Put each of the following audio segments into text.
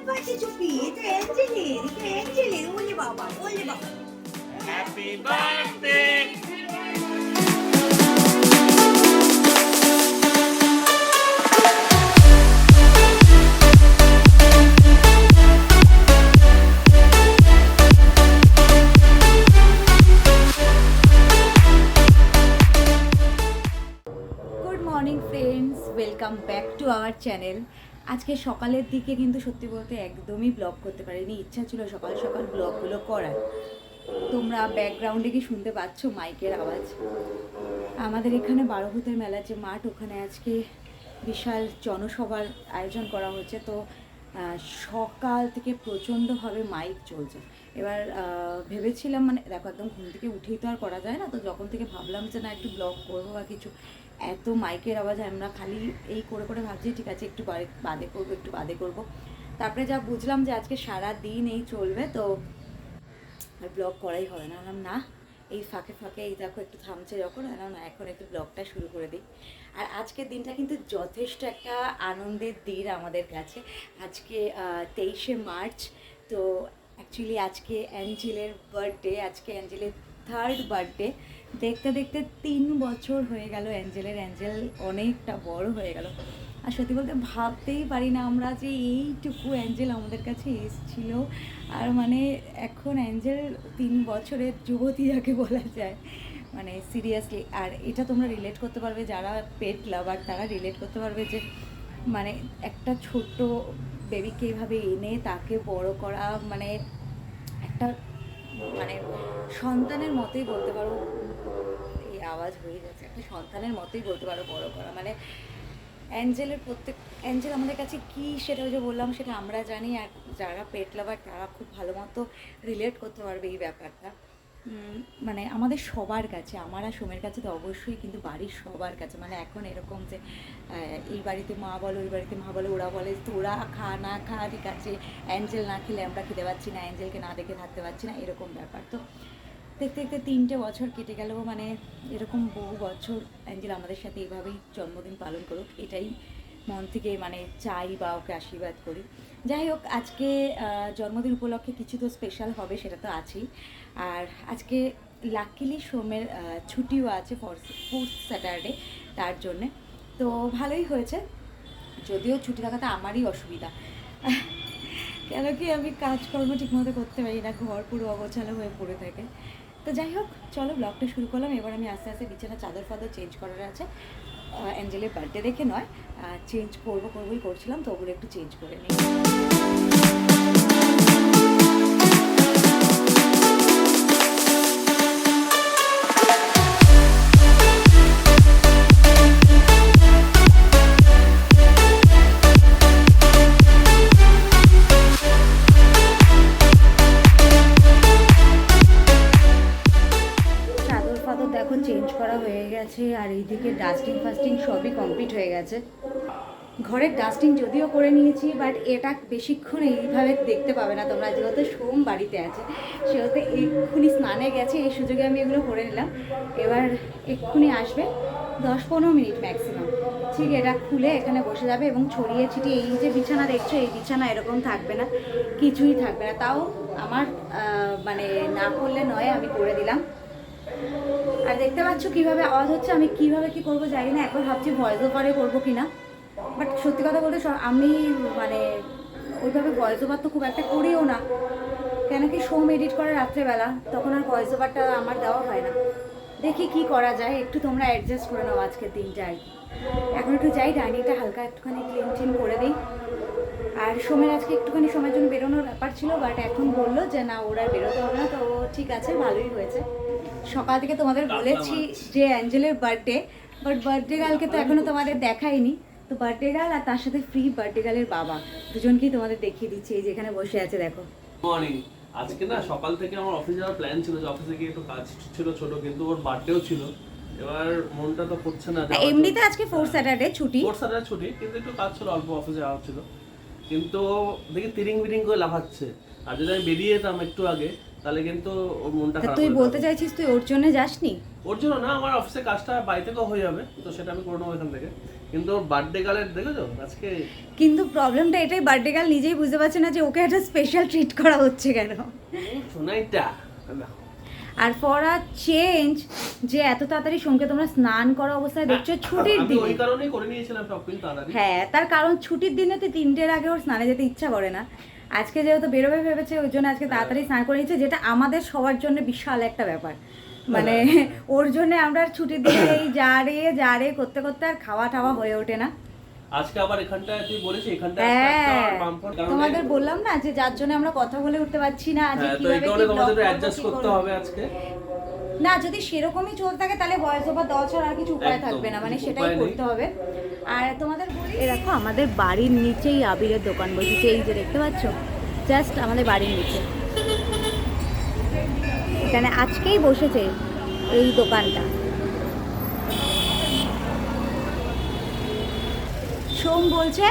Birthday চুপি, এটা অ্যাঞ্জেলের, ওলে বাবা, ওলে বাবা। Happy birthday. Good morning friends, welcome back to our channel. আজকে সকালের দিকে কিন্তু সত্যি বলতে একদমই ব্লগ করতে পারিনি। ইচ্ছা ছিল সকাল সকাল ব্লগগুলো করার। তোমরা ব্যাকগ্রাউন্ডে কি শুনতে পাচ্ছ মাইকের আওয়াজ? আমাদের এখানে বারোভূতের মেলার যে মাঠ, ওখানে আজকে বিশাল জনসভার আয়োজন করা হচ্ছে। তো সকাল থেকে প্রচণ্ডভাবে মাইক চলছে। এবার ভেবেছিলাম, মানে দেখো একদম ঘুম থেকে উঠেই তো আর করা যায় না, তো যখন থেকে ভাবলাম যে না একটু ব্লগ করবো বা কিছু, এত মাইকের আওয়াজ আমরা খালি এই করে করে ভাবছি ঠিক আছে একটু বাদে করবো। তারপরে যা বুঝলাম যে আজকে সারা দিন এই চলবে, তো আর ব্লগ করাই হবে না। না, এই ফাঁকে ফাঁকে এই দেখো একটু থামছে যখন, না এখন একটু ব্লগটা শুরু করে দিই। আর আজকের দিনটা কিন্তু যথেষ্ট একটা আনন্দের দিন আমাদের কাছে। আজকে 23শে মার্চ। তো অ্যাকচুয়ালি আজকে অ্যাঞ্জেলের বার্থডে, আজকে অ্যাঞ্জেলের 3rd বার্থডে। দেখতে দেখতে 3 বছর হয়ে গেল অ্যাঞ্জেল অনেকটা বড় হয়ে গেল। আর সত্যি বলতে ভাবতেই পারি না আমরা যে এইটুকু অ্যাঞ্জেল আমাদের কাছে এসেছিল। আর মানে এখন অ্যাঞ্জেল 3 বছরের যুবতী যাকে বলা যায়, মানে সিরিয়াসলি। আর এটা তোমরা রিলেট করতে পারবে যারা পেট লাভার, তারা রিলেট করতে পারবে যে মানে একটা ছোট্ট বেবিকে এইভাবে এনে তাকে বড় করা, মানে একটা মানে সন্তানের মতোই বলতে পারো। এই আওয়াজ হয়ে যাচ্ছে, একটা সন্তানের মতোই বলতে পারো বড় করা। মানে অ্যাঞ্জেল আমাদের কাছে কী, সেটা যে বললাম সেটা আমরা জানি। আর যারা পেট লাভার তারা খুব ভালো মতো রিলেট করতে পারবে এই ব্যাপারটা। মানে আমাদের সবার কাছে, আমার আর সোমের কাছে তো অবশ্যই, কিন্তু বাড়ির সবার কাছে। মানে এখন এরকম যে এই বাড়িতে মা বলো, ওই বাড়িতে মা বলো, ওরা বলে তোরা খা না খা, ঠিক আছে, অ্যাঞ্জেল না খেলে আমরা খেতে পারছি না, অ্যাঞ্জেলকে না দেখে থাকতে পারছি না, এরকম ব্যাপার। তো দেখতে দেখতে 3টে বছর কেটে গেল। মানে এরকম বহু বছর অ্যাঞ্জেল আমাদের সাথে এইভাবেই জন্মদিন পালন করুক, এটাই মন থেকে মানে চাই বা ওকে আশীর্বাদ করি। যাই হোক, আজকে জন্মদিন উপলক্ষে কিছু তো স্পেশাল হবে, সেটা তো আছেই। আর আজকে লাকিলি সোমের ছুটিও আছে, 4th স্যাটারডে, তার জন্যে। তো ভালোই হয়েছে, যদিও ছুটি থাকাতে আমারই অসুবিধা। কেন কি আমি কাজকর্ম ঠিকমতো করতে পারি না, ঘর পুরো অগোছালো হয়ে পড়ে থাকে। তো যাই হোক, চলো ব্লগটা শুরু করলাম। এবার আমি আস্তে আস্তে বিছানা চাদর ফাদর চেঞ্জ করার আছে। অ্যাঞ্জেলের বার্থডে দেখে নয়, চেঞ্জ করবোই করছিলাম, তো ওগুলো একটু চেঞ্জ করে নিই। দেখো চেঞ্জ করা হয়ে গেছে, আর এইদিকে ডাস্টিং ফাস্টিং সবই কমপ্লিট হয়ে গেছে। ঘরের ডাস্টিং যদিও করে নিয়েছি, বাট এটা বেশিক্ষণ এইভাবে দেখতে পাবে না তোমরা, যেহেতু সোম বাড়িতে আছে, সেহেতু এক্ষুনি স্নানে গেছে, এই সুযোগে আমি এগুলো করে নিলাম। এবার এক্ষুনি আসবে 10-15 মিনিট ম্যাক্সিমাম, ঠিক এটা খুলে এখানে বসে যাবে এবং ছড়িয়ে ছিটিয়ে এই যে বিছানা দেখছো, এই বিছানা এরকম থাকবে না, কিছুই থাকবে না। তাও আমার মানে না করলে নয়, আমি করে দিলাম। আর দেখতে পাচ্ছ কীভাবে আওয়াজ হচ্ছে, আমি কীভাবে কী করবো জানি না। একবার ভাবছি ভয়েস ওভারে করবো কিনা, বাট সত্যি কথা বলতে আমি মানে ওইভাবে ভয়েস ওভার তো খুব একটা করিও না, কেন কি সোম এডিট করে রাত্রেবেলা, তখন আর ভয়েস ওভারটা আমার দেওয়া হয় না। দেখি কি করা যায়, একটু তোমরা অ্যাডজাস্ট করে নাও আজকের দিনটা আর কি। এখন একটু যাই, ডাইনিংটা হালকা একটুখানি ক্লিন করে দিই। আর সোমের আজকে একটুখানি সময়ের জন্য বেরোনোর ব্যাপার ছিল, বাট এখন বললো যে না ওরা বেরোতে হবে না, তো ঠিক আছে, ভালোই হয়েছে। সকাল থেকে তোমাদের বলেছি যে অ্যাঞ্জেলের বার্থডে, বাট বার্থডে গার্লকে তো এখনও তোমাদের দেখাইনি। তো বার্থডে গার্ল আর তার সাথে ফ্রি বার্থডে গার্লের বাবা, দুজনকেই তোমাদের দেখিয়ে দিচ্ছি। এই যেখানে বসে আছে দেখো। মর্নিং। আজকে না সকাল থেকে আমার অফিস যাওয়ার প্ল্যান ছিল, যে অফিসে গিয়ে একটু কাজ ছিল ছোট, কিন্তু ওর বার্থডেও ছিল। এবার মনটা তো করছে না। এমনিতে আজকে 4th স্যাটারডে ছুটি, কিন্তু একটু কাজ ছিল, অল্প অফিসে যাওয়া ছিল। কিন্তু দেখি তিরিং বিরিং করে লাফাচ্ছে। আর যদি আমি বেরিয়ে যেতাম একটু আগে, তাহলে কিন্তু ওর মনটা খারাপ। তুই বলতে চাইছিস তুই ওর জন্য যাসনি? ওর জন্য না, আমার অফিসে কাজটা বাড়ি থেকেও হয়ে যাবে, তো সেটা আমি করে নেবো এখান থেকে। কিন্তু ওর বার্থডে গার্লের দেখেছো আজকে? কিন্তু প্রবলেমটা এটাই, বার্থডে গার্ল নিজেই বুঝতে পারছে না যে ওকে একটা স্পেশাল ট্রিট করা হচ্ছে কেন। সোনাইটা আর ফর আ চেঞ্জ যে এত তাড়াতাড়ি সোমকে তোমরা স্নান করা অবস্থায় দেখছো ছুটির আমি দিনে। ওই কারণেই করে নিয়েছিলাম শপিং তাড়াতাড়ি। হ্যাঁ, তার কারণ ছুটির দিনে তো 3টের আগে ওর স্নানে যেতে ইচ্ছা করে না। আজকে যেহেতু বেরোবে ভেবেছে, ওই জন্য আজকে তাড়াতাড়ি স্নান করে নিচ্ছে, যেটা আমাদের সবার জন্য বিশাল একটা ব্যাপার। মানে ওর জন্য আমরা ছুটির দিনে এই যা রে করতে করতে আর খাওয়া টাওয়া হয়ে ওঠে না। আজকে আবার এখানটায় তুই বলেছিস এখানটায় হ্যাঁ, পাম্পন কারণে তোমাদের বললাম না যে যার জন্য আমরা কথা বলে উঠতে পারছি না যে হ্যাঁ, তো এই কিভাবে কারণে কি তোমাদের ব্লগ অ্যাডজাস্ট করতে হবে আজকে। না, যদি সেরকমই চলতে থাকে তাহলে ভয়েস ওভার দেওয়া ছাড়া আর কিছু উপায় একদম, থাকবে না, মানে কিছু সেটাই উপায় নেই। করতে হবে। আর তোমাদের বলি, এ দেখো আমাদের বাড়ির নিচেই আবিরের দোকান বসেছে, এই যে দেখতে পাচ্ছ, জাস্ট আমাদের বাড়ির নিচে। এখানে আজকেই বসেছে এই দোকানটা। সোম বলছে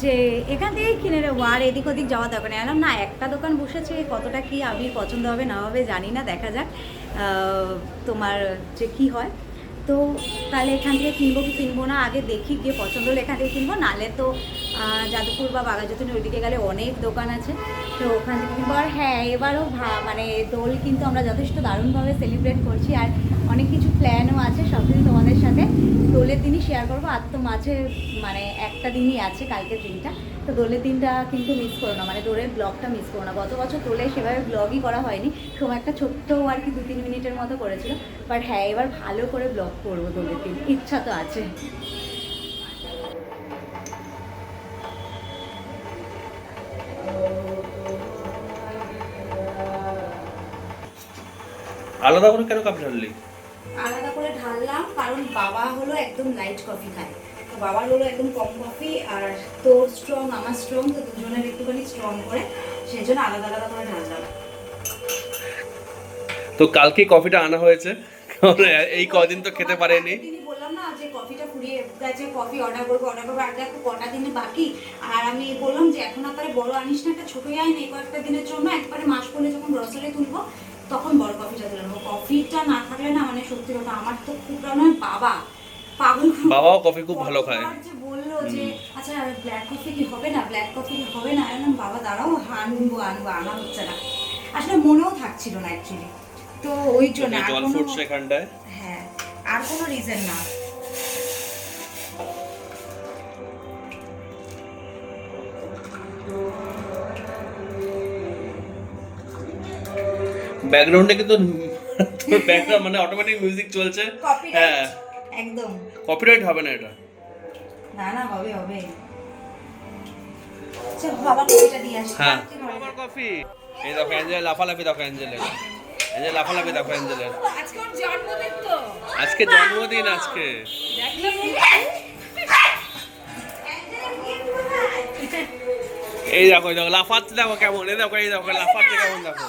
যে এখান থেকেই কিনে নেবো, আর এদিক ওদিক যাওয়া দরকার নেই। না, একটা দোকান বসেছে, কতটা কি আবির পছন্দ হবে না হবে জানি না, দেখা যাক তোমার যে কি হয়। তো তাহলে এখান থেকে কিনবো কি কিনবো না আগে দেখি, গিয়ে পছন্দ হলে এখান থেকে কিনবো, নাহলে তো যাদবপুর বা বাঘাযতীন ওইদিকে গেলে অনেক দোকান আছে, তো ওখান থেকে কিনবো। আর হ্যাঁ, এবারও মানে দোল কিন্তু আমরা যথেষ্ট দারুণভাবে সেলিব্রেট করছি, আর অনেক কিছু প্ল্যানও আছে, সব কিছু তোমাদের সাথে দোলের দিনই শেয়ার করবো। আর তো মাঝে মানে একটা দিনই আছে, কালকের দিনটা, তো দোলের দিনটা কিন্তু মিস করো না, মানে দোলের ব্লগটা মিস করো না। গত বছর দোলে সেভাবে ব্লগই করা হয়নি, সময় একটা ছোট্ট আর কি 2-3 মিনিটের মতো করেছিল, বাট হ্যাঁ এবার ভালো করে ব্লগ করবো দোলের দিন, ইচ্ছা তো আছে। আলাদা করে কেন কাপ ঢাললি? আলাদা করে ঢাললাম কারণ বাবা হলো একদম লাইট কফি খায়, তো বাবার হলো একদম কম কফি, আর তোর স্ট্রং আমার স্ট্রং, তো দুজনের একটুখানি স্ট্রং করে, সেই জন্য আলাদা আলাদা করে ঢাললাম। তো কালকে কফিটা আনা হয়েছে, এই কদিন তো খেতে পারেনি। তিনি বললাম না যে কফিটা ফুরিয়ে গেছে, কফি অর্ডার করবো আর দেখো কটা দিনে বাকি। আর আমি বললাম যে এখন আপনারা বড় আনিস না, একটা ছোটই আইন, এই কয়েকটা দিনের জন্য, একবারে মাস পরে যখন গ্রসারি তুলবো তখন বড় কফিটা তুলে নেবো। কফিটা না থাকলে না, মানে সত্যি কথা আমার তো খুব নয়, বাবা পাগল, বাবাও কফি খুব ভালো খায়। যে বললো যে আচ্ছা ব্ল্যাক কফি কি হবে না, ব্ল্যাক কফি কি হবে না, আমি বাবা দাঁড়াও আনবো আনা হচ্ছে না, আসলে মনেও থাকছিল না অ্যাকচুয়ালি, তো ওই জন্য জল ফুটছে এখানটায়। হ্যাঁ, আর কোনো রিজন না। ব্যাকগ্রাউন্ডে কিন্তু ব্যাকগ্রাউন্ড মানে অটোমেটিক মিউজিক চলছে। হ্যাঁ, একদম কপিরাইট হবে না এটা? না না, হবে হবে। চল বাবা কফিটা দিয়ে আসি। হ্যাঁ, বাবার কফি। এই দেখো অ্যাঞ্জেল লাফালাফি, দেখো অ্যাঞ্জেলের, অ্যাঞ্জেল লাফালাফি দেখো অ্যাঞ্জেলের। আজকে ওর জন্মদিন তো, আজকে জন্মদিন আজকে। এই দেখো এই দেখো লাফাচ্ছে, দেখো কেমন, এই দেখো লাফাচ্ছে কেমন, দেখো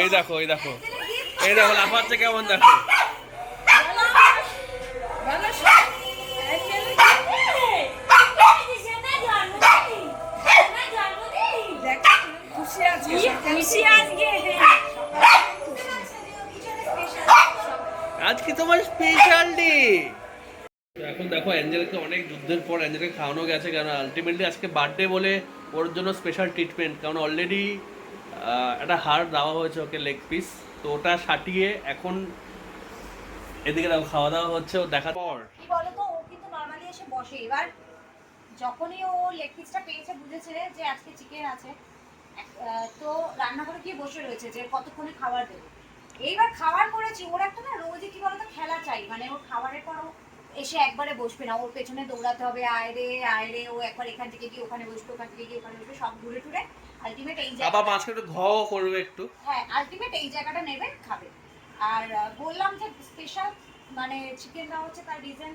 এই দেখো এই দেখো লাফাচ্ছে কেমন, দেখো। আজকে তোমার স্পেশাল ডে। এখন দেখো অ্যাঞ্জেলকে অনেক যুদ্ধের পর অ্যাঞ্জেলকে খাওয়ানো গেছে, কারণ আলটিমেটলি আজকে বার্থডে বলে ওর জন্য স্পেশাল ট্রিটমেন্ট, কারণ অলরেডি একটা হাড় দেওয়া হয়েছে ওকে, লেগ পিস, তো ওটা সাটিয়ে এখন এদিকে দেখো খাওয়া দাওয়া হচ্ছে, ও দেখার পর। কি বলতো, ও কিন্তু নরমালি এসে বসে, এবার যখনই ও লেগ পিসটা পেয়েছে বুঝেছে যে আজকে চিকেন আছে, তো রান্নাঘরে গিয়ে বসে রয়েছে যে কতক্ষণে খাবার দেবো। এইবার খাবার করেছি, ওর একটা না রোজই কি বলতো খেলা চাই, মানে ওর খাবারের পর ও এসে একবারে বসবে না, ওর পেছনে দৌড়াতে হবে, আয় রে, ও একবার এখান থেকে গিয়ে ওখানে বসবে, ওখান থেকে গিয়ে ওখানে বসবে, সব ঘুরে টুরে আলটিমেট এই বাবা মাঝখানে একটু ঘও করবে একটু, হ্যাঁ আলটিমেট এই জায়গাটা নেবে, খাবে। আর বললাম যে স্পেশাল মানে চিকেন দেওয়া হচ্ছে, তার রিজন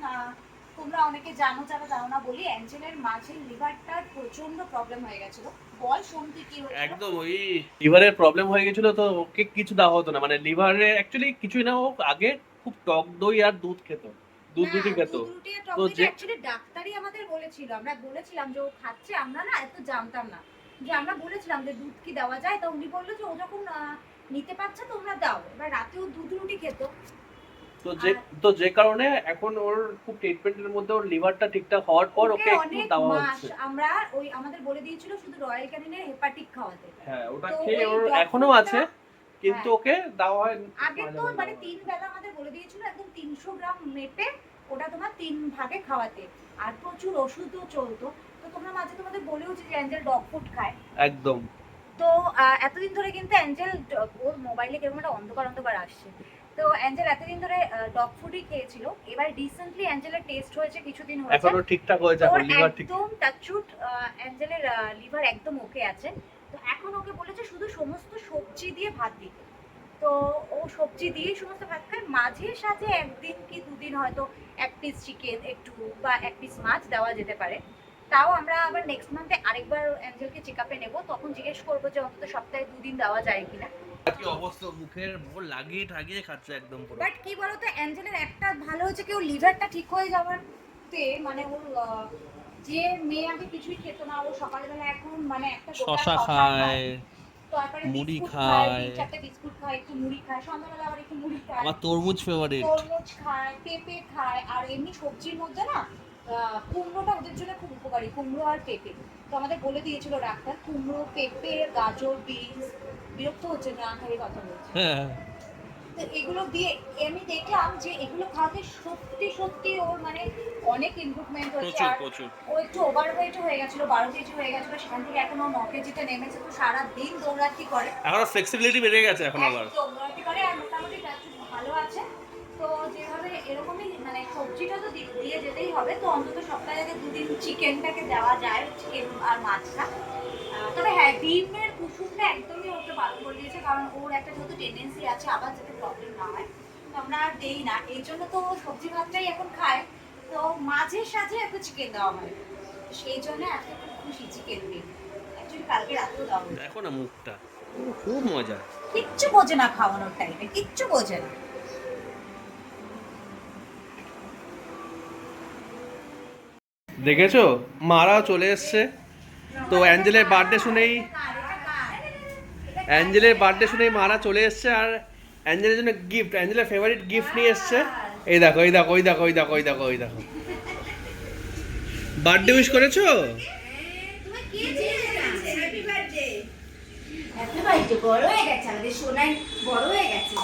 তোমরা অনেকে জানো, যারা জানো না বলি, অ্যাঞ্জেলের মাঝে লিভারটার প্রচন্ড প্রবলেম হয়ে গেছিল। বল শুনতে কি হয়েছিল? একদম ওই লিভারের প্রবলেম হয়ে গেছিল, তো ওকে কিছু দেওয়া হতো না, মানে লিভারে অ্যাকচুয়ালি কিছুই না, ও আগে খুব টক দই আর দুধ খেত, দুধ রুটি খেত, তো যে অ্যাকচুয়ালি ডাক্তারই আমাদের বলেছিল, আমরা বলেছিলাম যে ও খাচ্ছে, আমরা না এত জানতাম না, যে আমরা বলেছিলাম যে দুধ কি দেওয়া যায়, তা উনি বললো যে ও যখন নিতে পারছে তোমরা দাও। এবার রাতেও দুধ রুটি খেত, তো যে কারণে এখন ওর খুব ট্রিটমেন্টের মধ্যে ওর লিভারটা ঠিকঠাক হওয়ার পর ওকে একটু অনেক দেওয়া মাস হচ্ছে। আমরা ওই আমাদের বলে দিয়েছিল শুধু রয়্যাল ক্যানিনের হেপাটিক খাওয়াতে। হ্যাঁ, ওটা তো খেয়ে ওই ওর dog এখনো foodটা- আছে, কিন্তু হ্যাঁ। ওকে দেওয়া হয় আগে তো মানে 3 বেলা আমাদের বলে দিয়েছিল একদম 300 গ্রাম মেপে ওটা তোমার 3 ভাগে খাওয়াতে, আর প্রচুর ওষুধও চলতো। তো তোমরা মাঝে তোমাদের বলেও যে অ্যাঞ্জেল ডগ ফুড খায় একদম। তো এতদিন ধরে কিন্তু অ্যাঞ্জেল ওর মোবাইলে কেমন একটা অন্ধকার অন্ধকার আসছে। তো অ্যাঞ্জেল এতদিন ধরে ডগ ফুডই খেয়েছিল। এবার রিসেন্টলি অ্যাঞ্জেলের টেস্ট হয়েছে, কিছুদিন হয়েছে, এখনো ঠিকঠাক হয়েছে, এখন লিভার ঠিক। একদম টাচুট অ্যাঞ্জেলের লিভার একদম ওকে আছে। তো এখন ওকে বলেছে শুধু সমস্ত সবজি দিয়ে ভাত দিতে। তো ও সবজি দিয়ে সমস্ত ভাত খায়, মাঝে সাঝে একদিন কি দুদিন হয়তো এক পিস চিকেন একটু বা এক পিস মাছ দেওয়া যেতে পারে। তাও আমরা আবার নেক্সট মান্থে আরেকবার অ্যাঞ্জেলকে চেক আপে নেবো, তখন জিজ্ঞেস করবো যে অন্তত সপ্তাহে 2 দিন দেওয়া যায় কিনা। কি অবস্থা, মুখের মোর লাগিয়ে ঠাগিয়ে খাচ্ছে একদম পুরো। বাট কি বলতো অ্যাঞ্জেলের একটা ভালো হচ্ছে কি ওর লিভারটা ঠিক হয়ে যাওয়াতে মানে ওর যে মেয়ে আগে কিছুই খেত না, ও সকালবেলা এখন মানে একটা গোটা শশা শসা খায়, তারপরে মুড়ি বিস্কুট খায়। 3-4টে বিস্কুট খায়, একটু মুড়ি খায়, সন্ধ্যাবেলা আবার একটু মুড়ি খায়, আমার তরমুজ ফেভারিট। তরমুজ খায়, পেঁপে খায়। আর এমনি সবজির মধ্যে না কুমড়োটা ওদের জন্য খুব উপকারী, কুমড়ো আর পেঁপে। তো আমাদের বলে দিয়েছিল ডাক্তার কুমড়ো, পেঁপে, গাজর, বিনস। বিরক্ত হচ্ছে না খালি কথা বলছে। হ্যাঁ, তো এগুলো দিয়ে আমি দেখলাম যে এগুলো খাওয়াতে সত্যি সত্যি ওর মানে অনেক ইমপ্রুভমেন্ট হচ্ছে। প্রচুর আর প্রচুর। ও একটু ওভারওয়েট হয়ে গেছিল, 12 কেজি হয়ে গেছিল, সেখান থেকে এখন ও 9 কেজিতে নেমেছে। তো সারা দিন দৌড়াচ্ছি করে, এখন ফ্লেক্সিবিলিটি বেড়ে গেছে এখন আবার। একদম দৌড়াচ্ছি করে, আর মোটামুটি ভালো আছে। তো যেভাবে এরকমই মানে সবজিটা তো দিয়ে যেতেই হবে, তো অন্তত সপ্তাহে 2 দিন চিকেনটাকে দেওয়া যায়, চিকেন আর মাছটা। তবে হ্যাঁ, ডিমের কুসুমটা একদমই ওকে বারণ করে দিয়েছে, কারণ ওর একটা যেহেতু টেন্ডেন্সি আছে আবার যাতে প্রবলেম না হয়, তো আমরা আর দেই না। এই জন্য তো ও সবজি ভাতটাই এখন খায়। তো মাঝে সাঝে একটু চিকেন দেওয়া হয়, সেই জন্য আজকে খুব খুশি চিকেন দিয়ে। অ্যাকচুয়ালি কালকে রাতেও দেওয়া হয়েছে। দেখো না মুখটা, খুব মজা। কিচ্ছু বোঝে না খাওয়ানোর টাইমে, কিচ্ছু বোঝে না। দেখেছো, মারাও চলে এসছে। তো অ্যাঞ্জেলের বার্থডে শুনেই মারা চলে এসছে, আর অ্যাঞ্জেলের জন্য গিফট, অ্যাঞ্জেলের ফেভারিট গিফট নিয়ে এসছে। এই দেখো, এই দেখো, ওই দেখো, ওই দেখো, ওই দেখো, ওই দেখো। বার্থডে উইশ করেছো? বড় হয়ে গেছে আমাদের সোনাই, বড় হয়ে গেছে।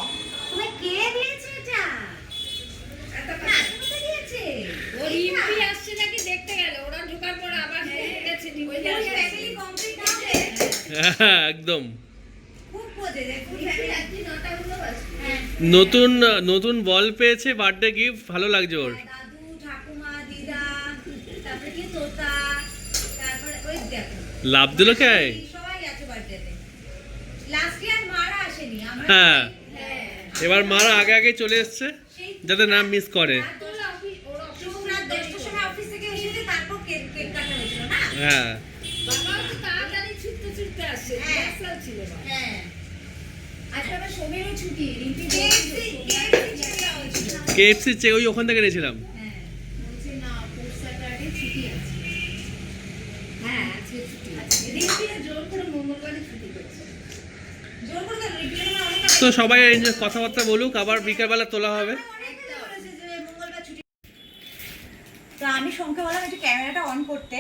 তোমায় কে দিয়েছে এটা? হ্যাঁ, একদম। নতুন নতুন বল পেয়েছে, বার্থডে গিফট, ভালো লাগছে ওর। দাদু, ঠাকুমা, দিদা, তারপরে কি তোতা, তারপরে ওই দেখো লাভ দিল কে? সবাই আছে বার্থডেতে। লাস্ট ইয়ার মারা আসেনি, আমরা হ্যাঁ, হ্যাঁ এবার মারা আগে আগে চলে এসছে যাতে না মিস করে। রাত 10টার সময় অফিস থেকে এসেছে, তারপর কেক কাটা হয়েছিল না? হ্যাঁ, হ্যাঁ। আজকে আবার সোমেরও ছুটি, রিম্পি কেএফসি চেক ওই ওখান থেকে নিয়েছিলাম। হ্যাঁ, বলছে না, ফোর্থ স্যাটারডে ছুটি আছে। হ্যাঁ, আজকে ছুটি আছে। রিম্পিও জোর করে মঙ্গলবারে ছুটি করেছে। জোর করে কেন? রিম্পির না অনেক তো সবাই কথাবার্তা বলুক, আবার বিকালবেলা তোলা হবে। তো আমি সঙ্গে বললাম একটু ক্যামেরাটা অন করতে,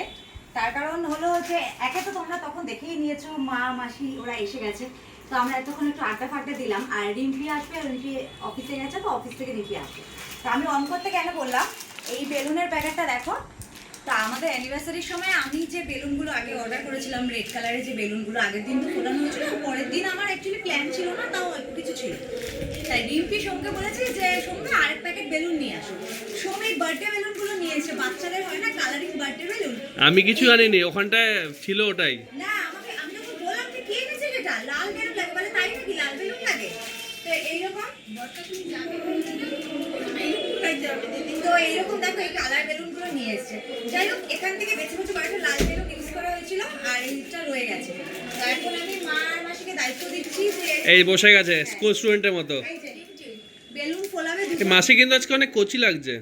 তার কারণ হলো যে একে তো তোমরা তখন দেখেই নিয়েছো মা মাসি ওরা এসে গেছে, তো আমরা এতক্ষণ একটু আড্ডা ফাড্ডা দিলাম। আর রিম্পি আসবে, রিম্পি অফিসে গেছে, তো অফিস থেকে রিম্পি আসবে। তো আমি অন করতে কেন বললাম, এই বেলুনের প্যাকেটটা দেখো। তো আমাদের অ্যানিভার্সারির সময় আমি যে বেলুনগুলো আগে অর্ডার করেছিলাম, রেড কালারের যে বেলুনগুলো, আগের দিন তো ফোলানো হয়েছিল, পরের দিন আমার অ্যাকচুয়ালি প্ল্যান ছিল না, তাও অল্প কিছু ছিল। তাই রিম্পি সোমকে বলেছে যে সোমকে আরেক প্যাকেট বেলুন নিয়ে আসো। সোম এই বার্থডে বেলুনগুলো নিয়েছে, বাচ্চাদের হয় না কালারিং বার্থডে বেলুন। আমি কিছু জানিনি, ওখানটায় ছিল ওটাই। না, আমি যখন বললাম যে কে এনেছে এটা, লাল বেলুন লাগে, বলে তাই নাকি লাল বেলুন লাগে? তো এইরকম তো এইরকম দেখো এই কালার বেলুনগুলো নিয়ে এসছে। যাই হোক, এখান থেকে বেছে বেছে কয়েকটা লাল বেলুন ইউজ করা হয়েছিল, আর এইটা রয়ে গেছে। তো এখন আমি মা আর মাসিকে দায়িত্ব দিচ্ছি যে এই বসে গেছে স্কুল স্টুডেন্টের মতো। এই যে বেলুন ফোলাবে এই মাসি কিন্তু আজকে অনেক কচি লাগছে।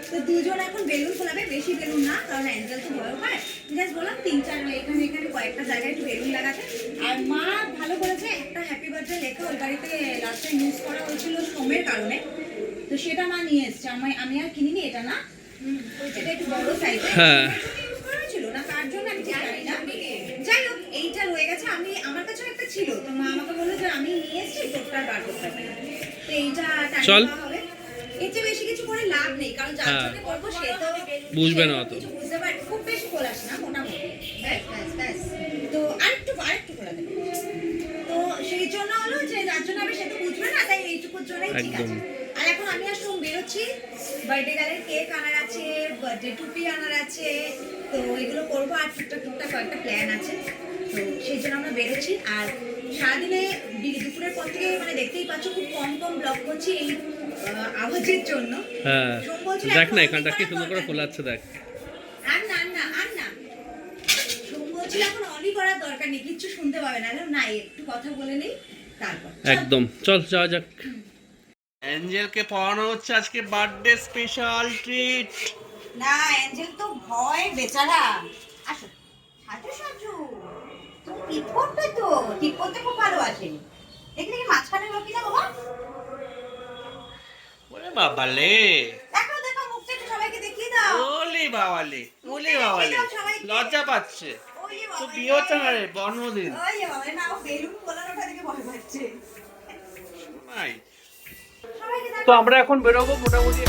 তো দুজন এখন বেলুন ফোলাবে, বেশি বেলুন না, কারণ অ্যাঞ্জেল তো ভয় পায়। জাস্ট বললাম 3-4 এখানে কয়েকটা জায়গায় একটু বেলুন লাগাতে। আর মা ভালো করেছে, একটা হ্যাপি হ্যাপি বার্থডে লেখা ওই বাড়িতে লাস্টে ইউজ করা হয়েছিল সোমের কারণে, তো সেটা মা নিয়ে এসছে। আমি আর কিনিনি, এটা না, এটা একটু বড় সাইজের হ্যাঁ। ইউজ করা ছিল না, তার জন্য আমি জানি না। যাই হোক, এইটা রয়ে গেছে। আমার কাছেও একটা ছিল, তো মা আমাকে বললো যে আমি নিয়ে এসেছি, তোরটা বার করতে হবে না। তো এইটা চল। টাকা হবে। এর চেয়ে বেশি কিছু করে লাভ নেই, কারণ যার হ্যাঁ। জন্য করবো সে তো বুঝবে না অত। কিছু বুঝতে পারে, খুব বেশি খোলাস না, মোটামুটি ব্যাস ব্যাস ব্যাস। তো আরেকটু খোলা দেবে। তো সেই জন্য হলো যে যার জন্য আমি, সে তো বুঝবে না, তাই এইটুকুর জন্যই ঠিক আছে। একদম। আর এখন আমি আর সোম বেরোচ্ছি, বার্থডে গার্লের কেক আনার আছে, বার্থডে টুপি আনার আছে, তো এগুলো করবো। আর টুকটাক কয়েকটা প্ল্যান আছে, তো সেই জন্য আমরা বেরোচ্ছি। আর সারাদিনে দুপুরের পর থেকে মানে দেখতেই পাচ্ছ খুব কম ব্লগ করছি এই আওয়াজের জন্য। হ্যাঁ, সোম বলছিল দেখ না এখন এখানটা কি অনেক সুন্দর করে দরকার খোলাচ্ছে, দেখ। আর না সোম বলছিল এখন অনই করার দরকার নেই, কিচ্ছু শুনতে পাবে না। না, একটু কথা বলে নেই, তারপর একদম, চল যাওয়া যাক। অ্যাঞ্জেলকে পড়ানো হচ্ছে আজকে বার্থডে স্পেশাল ট্রিট। না, অ্যাঞ্জেল তো ভয় বেচারা। আসো সাজু, তুমি টিপ করবে তো, টিপ করতে খুব ভালোবাসে। দেখি মাঝখানে রকি না বাবা। ওরে বাবালে, দেখো মুখটা একটু সবাইকে দেখিয়ে দাও। ওলে বাবালে, লজ্জা পাচ্ছে। ওই যে তো বাবা, বিয়ে হচ্ছে না রে, জন্মদিন। ওই যে বাবা, না ও বেলুন খোলার ওটা দেখে ভয় পাচ্ছে। নাই। সবাইকে দেখো। তো আমরা এখন বেরোবো মোটামুটি।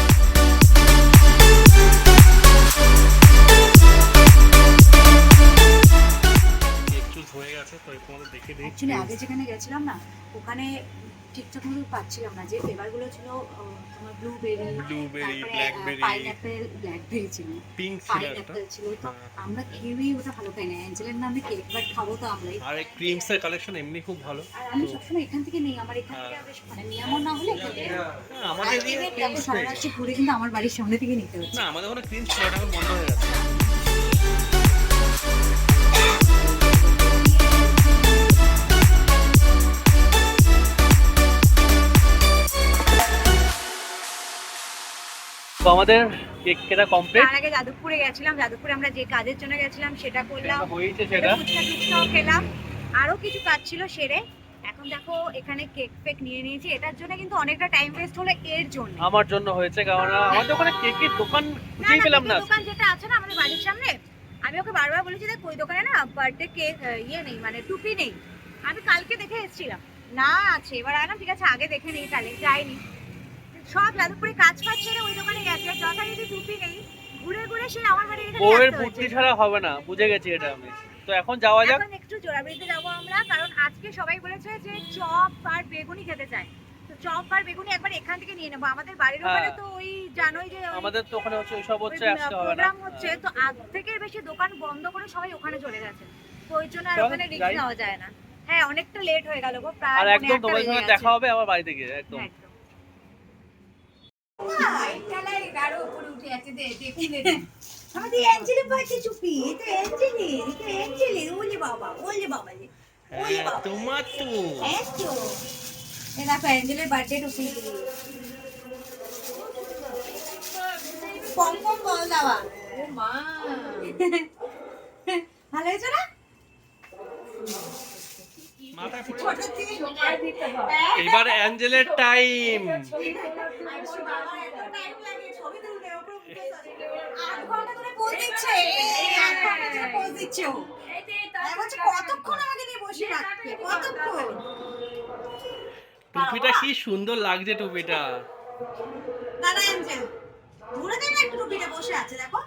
হয়ে গেছে তো তোমাদের দেখে দিই। অ্যাকচুয়ালি আগে যেখানে গেছিলাম না, ওখানে ঠিকঠাক মতো পাচ্ছিলাম না। যে ফ্লেভারগুলো ছিল তোমার ব্লুবেরি, ব্ল্যাকবেরি, পাইনাপেল, ব্ল্যাকবেরি ছিল, পিঙ্ক ছিল একটা। পাইনাপেল ছিল। তো আমরা কেউই ওটা ভালো খাই না। অ্যাঞ্জেলের নামে কেক বাট খাবো তো আমরাই। আর এই ক্রিমসের কালেকশন এমনি খুব ভালো। আর আমি সবসময় এখান থেকে নেই, আমার এখান থেকে বেশ মানে নিয়ামন না হলে এখান থেকে। হ্যাঁ, আমাদের আর এবার দেখো সারা রাত্রি ঘুরে কিন্তু আমার বাড়ির সামনে থেকে নিতে হচ্ছে। না, আমাদের ওখানে ক্রিমস ছিল, এখন বন্ধ হয়ে গেছে। তো আমাদের কেক কেটা কমপ্লিট। তার আগে যাদবপুরে গেছিলাম, যাদবপুরে আমরা যে কাজের জন্য গেছিলাম সেটা করলাম, হয়েছে সেটা। ফুচকা টুচকাও খেলাম, আরো কিছু কাজ ছিল সেরে। এখন দেখো এখানে কেক ফেক নিয়ে নিয়েছি। এটার জন্য কিন্তু অনেকটা টাইম ওয়েস্ট হলো এর জন্য। আমার জন্য হয়েছে, কারণ আমাদের ওখানে কেকের দোকান খুঁজেই পেলাম না। দোকান যেটা আছে না আমাদের বাড়ির সামনে, আমি ওকে বারবার বলেছি দেখ ওই দোকানে না বার্থডে কেক নেই, মানে টুপি নেই। আমি কালকে দেখে এসেছিলাম, না আছে। এবার আলাম ঠিক আছে, আগে দেখে নেই, তাহলে যাইনি। সব যাদবপুরে কাজ ফাজ ছেড়ে ওই দোকানে গেছে, যথারীতি টুপি নেই। ঘুরে ঘুরে সে আমার বাড়ির এখানে বউয়ের আসতে বুদ্ধি হয়েছে। ছাড়া হবে না, বুঝে গেছি এটা আমি। তো এখন যাওয়া যাক। এখন একটু জোড়াবেড়িতে যাবো আমরা, কারণ আজকে সবাই বলেছে যে চপ আর বেগুনি খেতে চায়। তো চপ আর বেগুনি একবার এখান থেকে নিয়ে নেবো। আমাদের বাড়ির ওখানে হ্যাঁ। তো ওই জানোই যে আমাদের তো ওখানে হচ্ছে ওইসব হচ্ছে, আসতে হবে না। প্রোগ্রাম হচ্ছে, তো আগ থেকে বেশি দোকান বন্ধ করে সবাই ওখানে চলে গেছে। তো ওই জন্য আর চল, ওখানে রিস্ক যাই। নেওয়া যায় না। হ্যাঁ, অনেকটা লেট হয়ে গেল গো, প্রায় আর পৌনে একদম একটা তোমার বেজে সঙ্গে গেছে। দেখা হবে আমার বাড়িতে গিয়ে, একদম। একদম। আমাদের অ্যাঞ্জেলের বাড়িতে চুপি, এটা অ্যাঞ্জেলের, ওলে বাবা রে, ওলে বাবা। তোমার তো এই দেখো অ্যাঞ্জেলের বার্থডে টুপি, কম বল দেওয়া। ও মা, ভালো হয়েছে না? মাথায় ফুটছে। ছোট থেকে সময় দিতে হয়। এবার অ্যাঞ্জেলের টাইম। টুপিটা কি সুন্দর লাগছে, টুপিটা। দাদা অ্যাঞ্জেল ধরে দেন একটু, টুপিটা বসে আছে দেখো।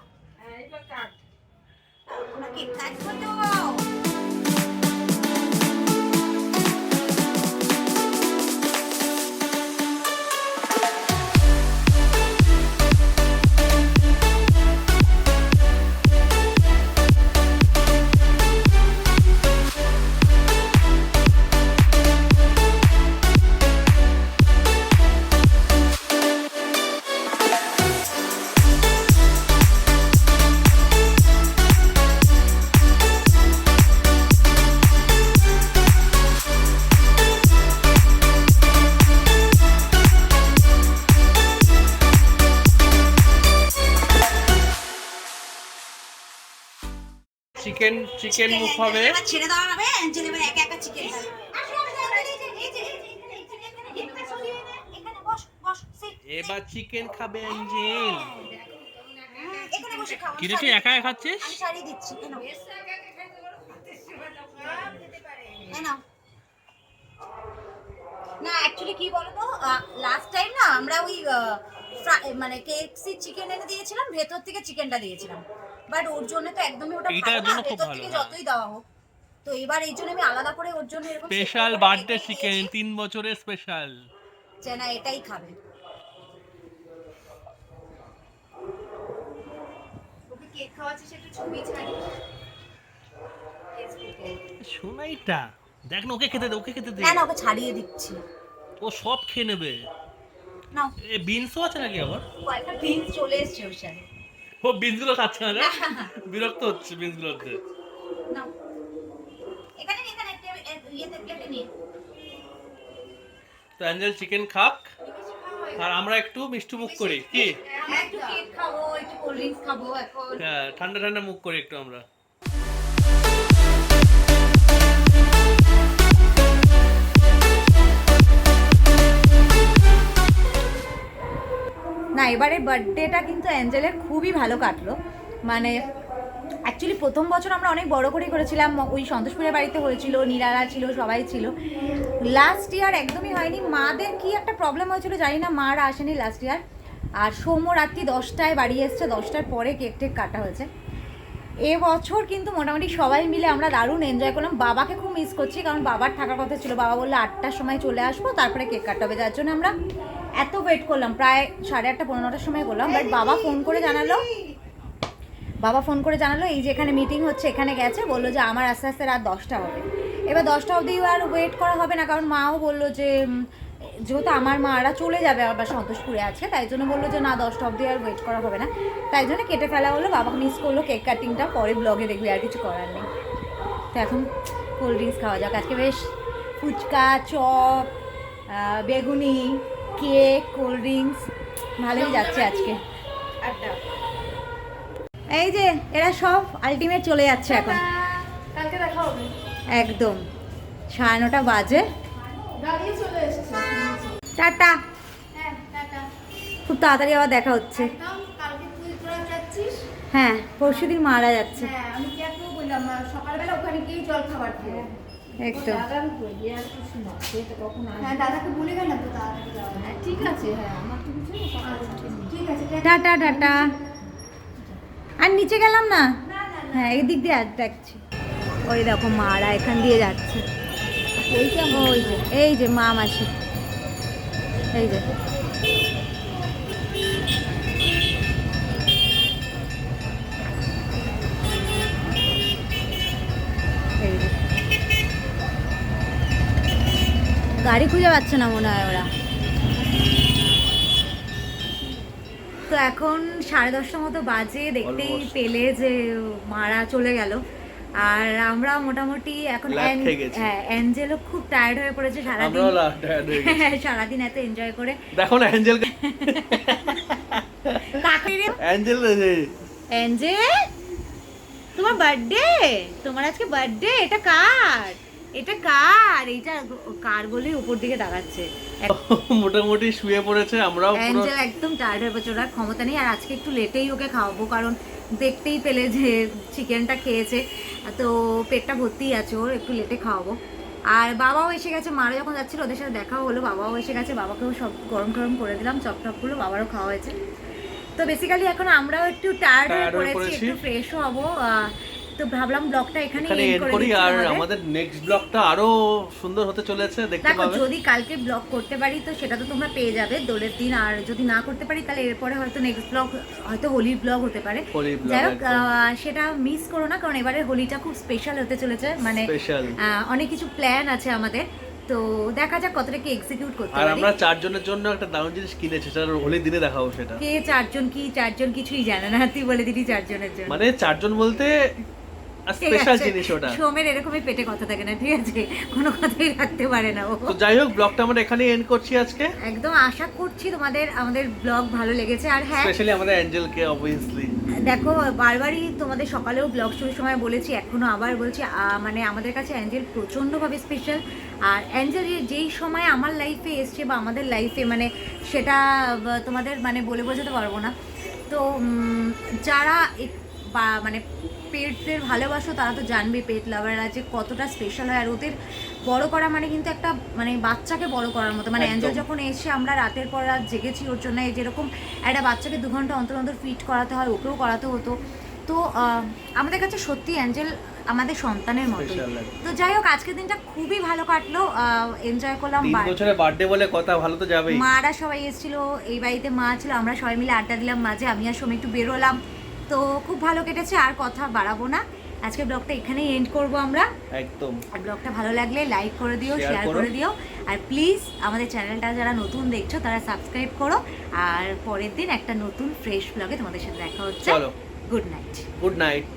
ওনাকে কাজ করতে হবে। চিকেন মুখ হবে। এবার ছেড়ে দেওয়া হবে, অ্যাঞ্জেল এবার একা একা চিকেন খাবে। এবার চিকেন খাবে অ্যাঞ্জেল। এখানে বসে খাও। কি রে তুই একা একা খাচ্ছিস? আমি শাড়ি দিচ্ছি। এই নাও। এই নাও। না অ্যাকচুয়ালি কি বলতো, লাস্ট টাইম না আমরা ওই মানে কেএফসি চিকেন এনে দিয়েছিলাম, ভেতর থেকে চিকেনটা দিয়েছিলাম, বাট ওর জন্য তো একদমই ওটা এইটার ভালো জন্য না, খুব ভেতর ভালো, থেকে হ্যাঁ। যতই দেওয়া হোক। তো এবার এই জন্য আমি আলাদা করে ওর জন্য এরকম স্পেশাল separate করে বার্থডে রেখে চিকেন, দিয়েছি, 3 বছরের স্পেশাল। যে না এটাই খাবে। ওকে কেক খাওয়াচ্ছিস, একটু ছবি ছাড়ি ফেসবুকে। শোনাইটা দেখ না, ওকে খেতে দে, ওকে খেতে দে। না না ওকে ছাড়িয়ে দিচ্ছি। ও সব খেয়ে নেবে। নাও, এ বিনসও আছে নাকি আবার? কয়েকটা বিনস চলে এসছে ওর সাথে। ও বিনসগুলো খাচ্ছে না রে? বিরক্ত হচ্ছে বিনসগুলোতে। নাও, এখানে নে, এখানে ইয়েতে প্লেটে নিয়ে। তো অ্যাঞ্জেল চিকেন খাক, আর আমরা একটু মিষ্টি মুখ করি কি? আমরা একটু কেক খাবো, একটু কোল্ড ড্রিঙ্কস খাবো এখন। হ্যাঁ, ঠান্ডা ঠান্ডা মুখ করি একটু আমরা। না এবারে বার্থডেটা কিন্তু অ্যাঞ্জেলের খুবই ভালো কাটলো। মানে অ্যাকচুয়ালি প্রথম বছর আমরা অনেক বড় করেই করেছিলাম, ওই সন্তোষপুরের বাড়িতে হয়েছিল, নিরালা ছিল, সবাই ছিল। লাস্ট ইয়ার একদমই হয়নি, মাদের কি একটা প্রবলেম হয়েছিল জানি না, মারা আসেনি লাস্ট ইয়ার। আর সোম রাত্রি 10টায় বাড়ি এসছে, 10টার পরে কেক টেক কাটা হয়েছে। এবছর কিন্তু মোটামুটি সবাই মিলে আমরা দারুণ এনজয় করলাম। বাবাকে খুব মিস করছি, কারণ বাবার থাকার কথা ছিল, বাবা বললো 8টার সময় চলে আসবো, তারপরে কেক কাটতে হবে, যার জন্য আমরা এত ওয়েট করলাম, প্রায় 8:30 পৌনে 9টার সময় করলাম। বাট বাবা ফোন করে জানালো এই যে এখানে মিটিং হচ্ছে, এখানে গেছে, বললো যে আমার আস্তে আস্তে রাত 10টা হবে। এবার 10টা অবধি আর ওয়েট করা হবে না, কারণ মাও বললো যে যেহেতু আমার মারা চলে যাবে আবার সন্তোষপুরে আছে, তাই জন্য বললো যে না 10টা অবধি আর ওয়েট করা হবে না, তাই জন্য কেটে ফেলা হলো। বাবাকে মিস করলো, কেক কাটিংটা পরে ব্লগে দেখবি, আর কিছু করার নেই। তো এখন কোল্ড ড্রিঙ্কস খাওয়া যাক। আজকে বেশ ফুচকা, চপ, বেগুনি, কেক, কোল্ড ড্রিঙ্কস ভালোই যাচ্ছে আজকে। এই যে এরা সব আলটিমেট চলে যাচ্ছে এখন, কালকে দেখা হবে। একদম 9:30 বাজে। গাড়িও চলে এসেছে। টাটা, হ্যাঁ টাটা। খুব তাড়াতাড়ি আবার দেখা হচ্ছে। একদম কালকে তুই তোরা যাচ্ছিস? হ্যাঁ, পরশুদিন মারা যাচ্ছে। হ্যাঁ আমি কেউ বললাম সকালবেলা ওখানে গিয়ে জল খাবার খেয়ে। একদম। দাদার কই আর কিছু না, সে তো কখন আসবে? হ্যাঁ দাদাকে বলে গেলাম তো তাড়াতাড়ি যাওয়া। হ্যাঁ ঠিক আছে, হ্যাঁ আমার তো কিছু না, সকালে ঠিক আছে টাটা টাটা। আর নিচে গেলাম না, হ্যাঁ এই দিক দিয়ে আর দেখছি। ওই দেখো মারা এখান দিয়ে যাচ্ছে, ওই যে এই যে মা মাসি, এই যে এই যে। গাড়ি খুঁজে পাচ্ছে না মনে হয় ওরা। তো এখন 10:30 মতো বাজে, দেখতেই Almost. পেলে যে মারা চলে গেল। আর আমরা মোটামুটি এখন Lag খেয়ে গেছি। হ্যাঁ অ্যাঞ্জেলও খুব টায়ার্ড হয়ে পড়েছে সারাদিন। আমরাও টায়ার্ড হয়ে গেছি। সারাদিন এত এনজয় করে। দেখো না অ্যাঞ্জেল, কাকে রে? অ্যাঞ্জেল অ্যাঞ্জেল, তোমার বার্থডে, তোমার আজকে বার্থডে। এটা কার? এটা কার বলে উপর দিকে তাকাচ্ছে। মোটামুটি শুয়ে পড়েছে, আমরাও পুরো। অ্যাঞ্জেল একদম টায়ার্ড হয়ে পড়ছে, ওর ক্ষমতা নেই। আর আজকে একটু লেটেই ওকে খাওয়াবো, কারণ দেখতেই পেলে যে চিকেনটা খেয়েছে, তো পেটটা ভর্তিই আছে ওর, একটু লেটে খাওয়াবো। আর বাবাও এসে গেছে, মারা যখন যাচ্ছিল ওদের সাথে দেখাও হলো, বাবাও এসে গেছে, বাবাকেও সব গরম টরম করে দিলাম, চপ টপগুলো বাবারও খাওয়া হয়েছে। তো বেসিক্যালি এখন আমরাও একটু টায়ার্ড হয়ে পড়েছি, একটু ফ্রেশও হবো। তো ভাবলাম ব্লগটা এখানে এখানে এন্ড এন্ড করে করি, দিচ্ছি আর আমাদের। আমাদের নেক্সট ব্লগটা আরো সুন্দর হতে চলেছে, দেখতে দেখো পাবে। যদি কালকে ব্লগ করতে পারি তো সেটা তো তোমরা পেয়ে যাবে দোলের দিন, আর যদি না করতে পারি তাহলে এরপরে হয়তো নেক্সট ব্লগ হয়তো হোলির ব্লগ হতে পারে। হোলির vlog, যাই হোক, একদম। সেটা মিস করো না, কারণ এবারে হোলিটা খুব স্পেশাল হতে চলেছে, মানে স্পেশাল। অনেক কিছু প্ল্যান আছে আমাদের, তো দেখা যাক কতটা কি এক্সিকিউট করতে আর পারি। আমরা 4 জনের জন্য একটা দারুণ জিনিস কিনেছি, সেটা হোলির দিনে দেখাবো সেটা। কে চারজন কিছুই জানে না, তুই বলে দিলি 4 জনের জন্য। মানে 4 জন বলতে স্পেশাল জিনিস ওটা। সোমের এরকমই পেটে কথা থাকে না, ঠিক আছে, কোনো কথাই রাখতে পারে না ও। তো যাই হোক, ব্লগটা আমরা এখানেই এন্ড করছি আজকে। একদম আশা করছি তোমাদের আমাদের ব্লগ ভালো লেগেছে। আর হ্যাঁ, স্পেশালি আমাদের অ্যাঞ্জেলকে অবভিয়াসলি দেখো বারবারই তোমাদের সকালেও ব্লগ শুরুর সময় বলেছি, এখনো আবার বলছি, মানে আমাদের কাছে অ্যাঞ্জেল প্রচণ্ডভাবে স্পেশাল। আর অ্যাঞ্জেল যেই সময় আমার লাইফে এসছে বা আমাদের লাইফে, মানে সেটা তোমাদের মানে বলে বোঝাতে পারবো না। তো যারা বা মানে পেটদের ভালোবাসো তারা তো জানবে পেট লাভাররা যে কতটা স্পেশাল হয়। আর ওদের বড় করা মানে কিন্তু একটা মানে বাচ্চাকে বড় করার মতো। মানে একদম। অ্যাঞ্জেল যখন এসে আমরা রাতের পর রাত জেগেছি ওর জন্য, এই যেরকম একটা বাচ্চাকে 2 ঘন্টা অন্তর অন্তর ফিট করাতে হয়, ওকেও করাতে হতো। তো আমাদের কাছে সত্যি অ্যাঞ্জেল আমাদের সন্তানের মতো। Special লাগে। তো যাই হোক, আজকের দিনটা খুবই ভালো কাটলো, এনজয় করলাম। 3 বছরের বার্থডে বলে কথা, ভালো তো যাবেই। মারা সবাই এসেছিল, এই বাড়িতে মা ছিল, আমরা সবাই মিলে আড্ডা দিলাম, মাঝে আমি আর সোম একটু বেরোলাম। তো খুব ভালো কেটেছে, আর কথা বাড়াবো না, আজকে ব্লগটা এখানেই এন্ড করব আমরা। একদম। আর ব্লগটা ভালো লাগলে লাইক করে দিও, Share শেয়ার করো। করে দিও, আর প্লিজ আমাদের চ্যানেলটা যারা নতুন দেখছো তারা সাবস্ক্রাইব করো। আর পরের দিন একটা নতুন ফ্রেশ ব্লগে তোমাদের সাথে দেখা হচ্ছে। চলো, গুড নাইট। Good night.